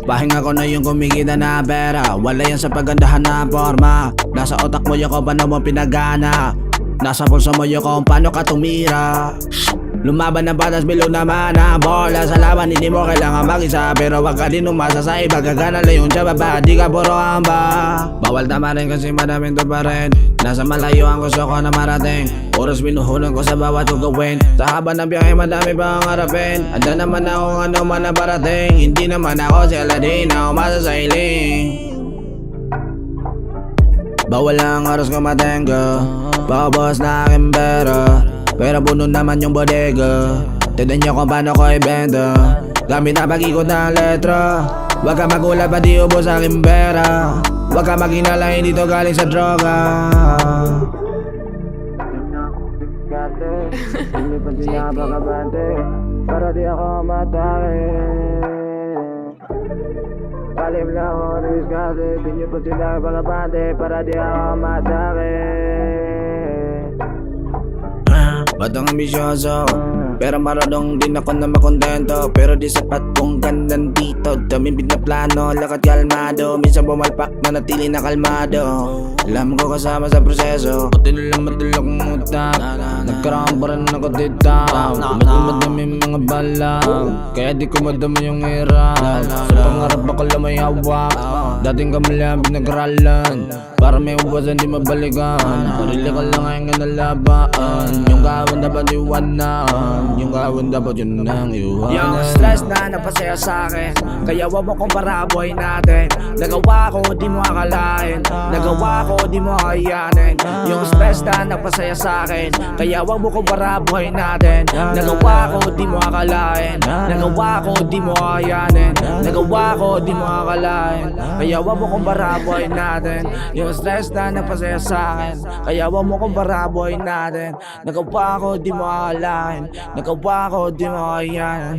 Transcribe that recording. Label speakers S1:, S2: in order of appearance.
S1: Pahinga ko na yung kumikita na pera. Wala yan sa pagandahan na forma. Nasa otak mo yung kung paano mo pinagana. Nasa pulso mo yung kung paano ka tumira. Lumaban ng patas, bilog naman ang bola. Sa laban hindi mo kailangan mag-isa. Pero wag ka din umasa sa iba. Gagana lang yung tsaba ba, di ka puro hamba. Bawal tama rin kasi madaming to pa rin. Nasa malayo ang gusto ko na marating. Oras binuhunan ko sa bawat gagawin. Sa haba ng biyahe madami pa ang harapin. Anda naman ako ano man na parating. Hindi naman ako si Aladdin na umasa sa iling. Bawal ang oras ko matenga. Babas na aking pera. Pero puno naman yung bodega. Tignan nyo kung paano ko ibenta. Gamit na pag-ikot ng letra. Huwag ka magulat pa di ubos aking pera. Huwag ka maghinala hindi to galing sa droga. Hindi pa sinapakabante para di ako matake. Kalim lang ako diskarte. Hindi pa sinapakabante para di ako matake. Batang ambisyoso, pero maradong din ako na makontento. Pero di sapat kung gandang dito. Daming na plano, lakad kalmado. Minsan bumalpak na natili na kalmado. Alam ko kasama sa proseso. Pati nila madala kong utang. Nagkaroon pa rin ako dito. Madaming mga bala. Kaya di ko madama yung hirap. Sa pangarap ako lang may hawak. Dating kamalang pinagralan. Para may uwasan di mabalikan. Sarili ka lang ay nga nalabaan. Yung kawan dapat iwanan. Yung kawan dapat yun ang iwanan. Yung stress na napasaya sa'kin. Kaya wag mo kong paraboy natin. Nagawa ko di mo akalain. Nagawa ko di mo akayanin. Yung stress na napasaya sa'kin. Kaya wag mo kong paraboy natin. Nagawa ko di mo akalain. Nagawa ko di mo akayanin. Nagawa ko di mo akalain. Kaya wag mo kong paraboy natin. Yung stress na napasaya sa'kin. Kaya wag mo kong paraboy natin. Nagawa ko di mo akalain. Nagawa ko di mo akayanin.